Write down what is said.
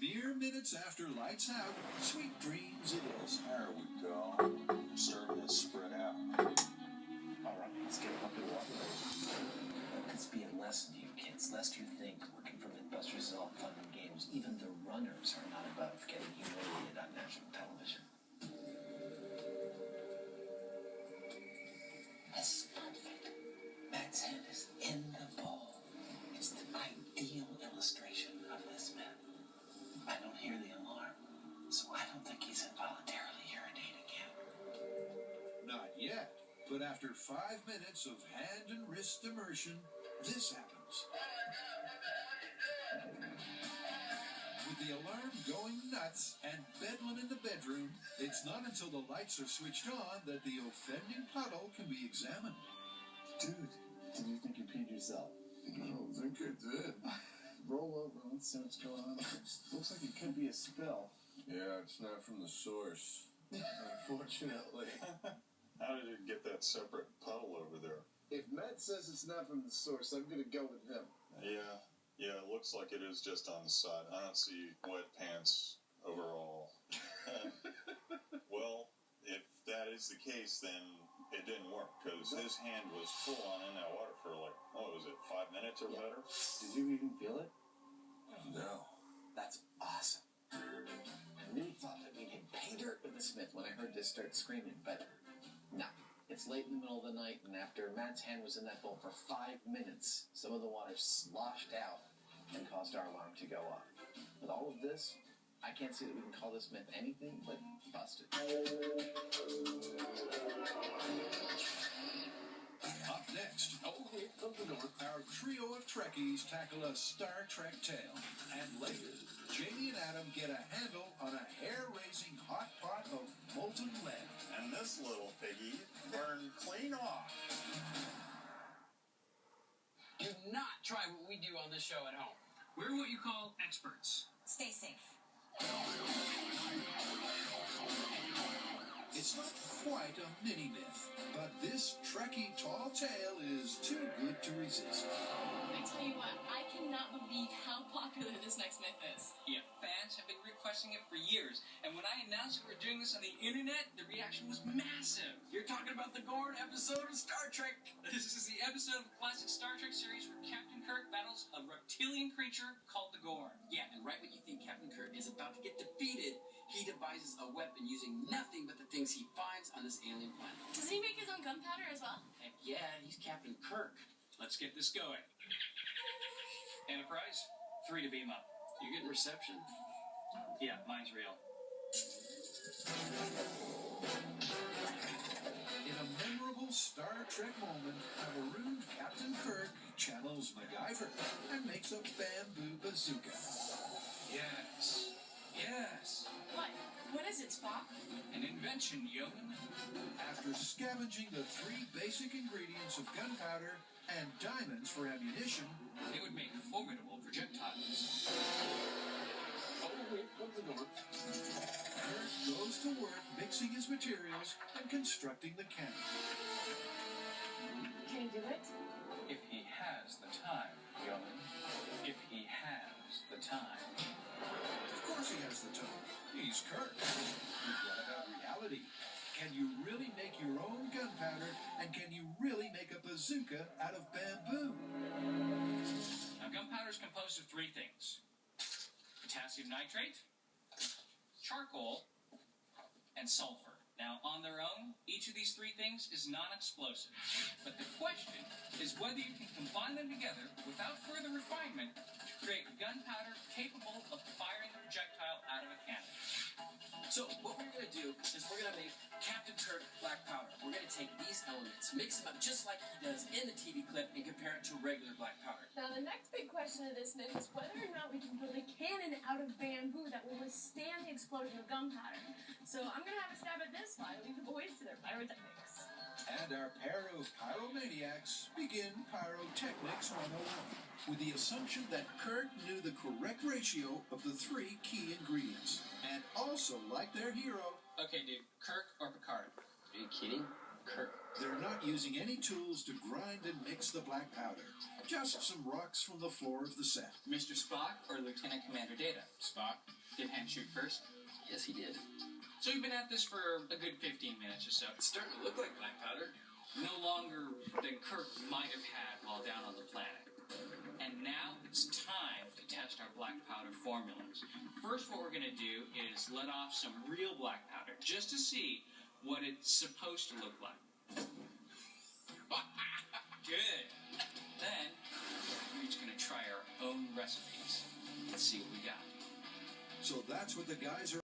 Mere minutes after lights out, sweet dreams it is. There we go. Starting to spread out. All right, let's get up and walk. It's being a lesson to you kids, lest you think working for Mythbusters is all fun and games. Even the runners are not above getting humiliated on national television. This is perfect. Matt's hand is in the bowl. It's the ideal illustration of this myth. I don't hear the alarm, so I don't think he's involuntarily urinating yet. Not yet, but after 5 minutes of hand and wrist immersion, this happens. With the alarm going nuts and bedlam in the bedroom, it's not until the lights are switched on that the offending puddle can be examined. Dude, did you think you peed yourself? I don't think I did. Roll over, let's see what's going on. Looks like it could be a spill. Yeah, it's not from the source. Unfortunately. How did you get that separate puddle over there? If Matt says it's not from the source, I'm going to go with him. Yeah, it looks like it is just on the side. I don't see wet pants overall. Well, if that is the case, then it didn't work, because his hand was full on in that water for like, what was it, 5 minutes or better? Did you even feel it? No. That's awesome. I really thought that we'd hit pay dirt with the Smith when I heard this start screaming, but no. It's late in the middle of the night, and after Matt's hand was in that bowl for 5 minutes, some of the water sloshed out and caused our alarm to go off. With all of this, I can't see that we can call this myth anything but busted. Up next, our trio of Trekkies tackle a Star Trek tale. And later, Jamie and Adam get a handle on a hair-raising hot pot of molten lead. And this little piggy burned clean off. Do not try what we do on this show at home. We're what you call experts. Stay safe. It's not quite a mini-myth, but this Trekkie tall tale is too good to resist. I tell you what, I cannot believe how popular this next myth is. Yeah, fans have been requesting it for years, and when I announced that we're doing this on the internet, the reaction was massive. You're talking about the Gorn episode of Star Trek. This is the episode of the classic Star Trek series where Captain Kirk battles a reptilian creature called the Gorn. Yeah, and right when you think Captain Kirk is about to get defeated, he devises a weapon using nothing but the things he finds on this alien planet. Does he make his own gunpowder as well? Heck yeah, he's Captain Kirk. Let's get this going. Enterprise, 3 to beam up. You getting reception? Yeah, mine's real. In a memorable Star Trek moment, a marooned Captain Kirk channels MacGyver and makes a bamboo bazooka. Yes. Yes. What? What is it, Spock? An invention, yeoman. After scavenging the 3 basic ingredients of gunpowder and diamonds for ammunition, They would make formidable projectiles. Kirk goes to work mixing his materials and constructing the cannon. Can he do it? If he has the time, yeoman. If he has the time. Of course he has the time. He's Kirk. But what about reality? Can you really make your own gunpowder, and can you really make a bazooka out of bamboo? Now, gunpowder is composed of 3 things. Potassium nitrate, charcoal, and sulfur. Now, on their own, each of these 3 things is non-explosive. But the question is whether you can combine them together without further refinement to create gunpowder capable of firing the projectile out of a cannon. So what we're going to do is we're going to make Captain Kirk black powder. We're going to take these elements, mix them up just like he does in the TV clip, and compare it to regular black powder. Now, the next big question of this myth is whether or not we can build a cannon out of bamboo that will withstand the explosion of gunpowder. So I'm going to have a stab at this while I leave the boys to their pyrotechnics. And our pair of pyromaniacs begin Pyrotechnics 101 with the assumption that Kirk knew the correct ratio of the 3 key ingredients. And also, like their hero, Okay, dude, Kirk or Picard? Are you kidding? Kirk. They're not using any tools to grind and mix the black powder. Just some rocks from the floor of the set. Mr. Spock or Lieutenant Commander Data? Spock. Did Han shoot first? Yes, he did. So we've been at this for a good 15 minutes or so. It's starting to look like black powder. No longer than Kirk might have had while down on the planet. And now it's time to test our black powder formulas. First, what we're going to do is let off some real black powder just to see what it's supposed to look like. Good. Then, we're each going to try our own recipes. Let's see what we got. So that's what the guys are